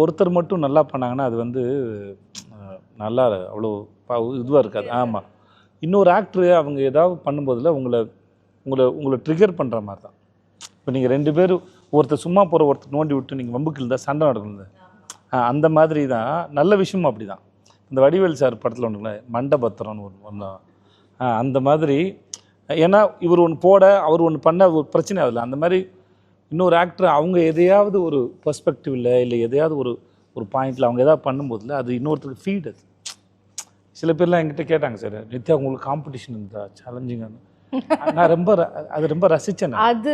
ஒருத்தர் மட்டும் நல்லா பண்ணாங்கன்னா அது வந்து நல்லா அவ்வளோ இதுவாக இருக்காது. ஆமாம். இன்னொரு ஆக்டரு அவங்க ஏதாவது பண்ணும்போதில் உங்களை உங்களை உங்களை ட்ரிகர் பண்ணுற மாதிரி தான். இப்போ நீங்கள் 2 பேரும் ஒருத்தர் சும்மா போகிற ஒருத்தர் நோண்டி விட்டு நீங்கள் வம்புக்கு இருந்தால் சண்டை நடக்கணும். அந்த மாதிரி தான் நல்ல விஷயமும் அப்படி தான். இந்த வடிவேல் சார் படத்தில் ஒன்றுங்களே மண்டபத்திரம்னு ஒன்று அந்த மாதிரி. ஏன்னா இவர் ஒன்று போட அவர் ஒன்று பண்ண ஒரு பிரச்சனை ஆகுதுல்ல. அந்த மாதிரி இன்னொரு ஆக்டர் அவங்க எதையாவது ஒரு பெர்ஸ்பெக்டிவில் இல்லை எதையாவது ஒரு பாயிண்டில் அவங்க எதாவது பண்ணும்போதில் அது இன்னொருத்தருக்கு ஃபீட். அது சில பேர்லாம் என்கிட்ட கேட்டாங்க, சார் நித்யா உங்களுக்கு காம்படிஷன் இருந்தா சேலஞ்சிங்கானு. நான் ரொம்ப ரசித்தேன். அது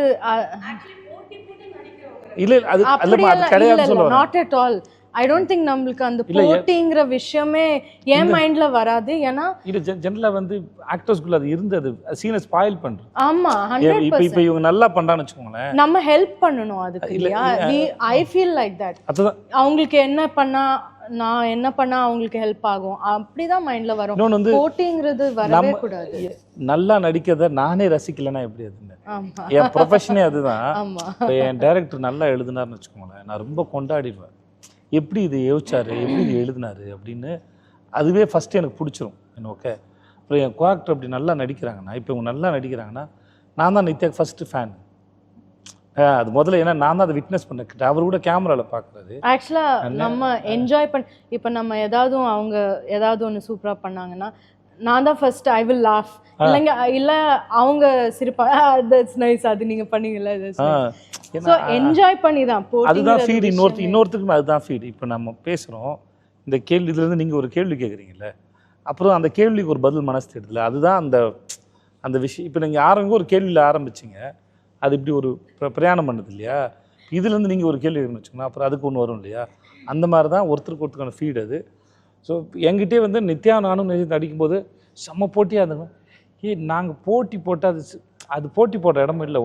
இல்லை அது அது கிடையாது சொல்லுவாங்க. Not at all. I don't think நம்மளுக்கு அந்த போட்டிங்கிற விஷயமே என் மைண்ட்ல வராது. ஏன்னா இது ஜெனரலாக வந்து ஆக்டர்ஸ்குள்ள அது இருந்தது சீனை ஸ்பாயில் பண்ணுறது. ஆமா 100%. இப்போ இவங்க நல்லா பண்ணுறான்னு வச்சுக்கோங்களேன், நம்ம ஹெல்ப் பண்ணணும் அதுக்கு இல்லையா. I feel like that. அதுதான் அவங்களுக்கு என்ன பண்ணா நான் என்ன பண்ணா அவங்களுக்கு ஹெல்ப் ஆகும் அப்படிதான் மைண்ட்ல வரும். இன்னொன்று வந்து போட்டிங்கிறது வரவே கூடாது. நல்லா நடிக்கிறத நானே ரசிக்கலைன்னா எப்படி அதுன்னு. என் ப்ரொஃபஷனே அதுதான். இப்போ என் டைரக்டர் நல்லா எழுதுனாருன்னு வச்சுக்கோங்களேன், நான் ரொம்ப கொண்டாடிடுவேன். எப்படி இது யோசிச்சாரு, எப்படி இது எழுதினாரு அப்படின்னு. அதுவே ஃபஸ்ட்டு எனக்கு பிடிச்சிரும். ஓகே. அப்புறம் என் கோஆக்டர் அப்படி நல்லா நடிக்கிறாங்கன்னா, இப்போ இவங்க நல்லா நடிக்கிறாங்கன்னா நான் தான் நித்யாக்கு ஃபஸ்ட்டு ஃபேன். அது முதல்ல ஏன்னா நான் தான் அதை விட்னஸ் பண்ணேன். அவர் கூட கேமராவில் பார்க்குறது. ஆக்சுவலாக நம்ம என்ஜாய் இப்போ நம்ம அவங்க ஏதாவது ஒன்று சூப்பராக பண்ணாங்கன்னா நான் தான் ஃபர்ஸ்ட் ஐ வில் லாஃப். இல்லைங்க இல்லை அவங்க சிரிப்பா தட்ஸ் நைஸ் அது நீங்கள் பண்ணீங்கல்ல. ஸோ என்ஜாய் பண்ணி தான் அதுதான் ஃபீட். இன்னொருத்தருக்குமே அதுதான் ஃபீட். இப்போ நம்ம பேசுகிறோம் இந்த கேள்வி, இதுலேருந்து நீங்கள் ஒரு கேள்வி கேட்குறீங்கல்ல, அப்புறம் அந்த கேள்விக்கு ஒரு பதில் மனசு தேடுதில்ல, அதுதான் அந்த விஷயம். இப்போ நீங்கள் ஒரு கேள்வியில் ஆரம்பிச்சிங்க, அது இப்படி ஒரு பிரயாணம் பண்ணுது இல்லையா. இதுலேருந்து நீங்கள் ஒரு கேள்வி வச்சுக்கோங்க, அப்புறம் அதுக்கு ஒன்று வரும் இல்லையா. அந்த மாதிரி தான் ஒருத்தருக்கான ஃபீட் அது. ஸோ என்கிட்டே வந்து நித்யா நானும் நடிக்கும்போது செம்ம போட்டியாக இருந்தோம். நாங்கள் போட்டி போட்டால் அது போட்டி போடுற இடமும் இல்லை.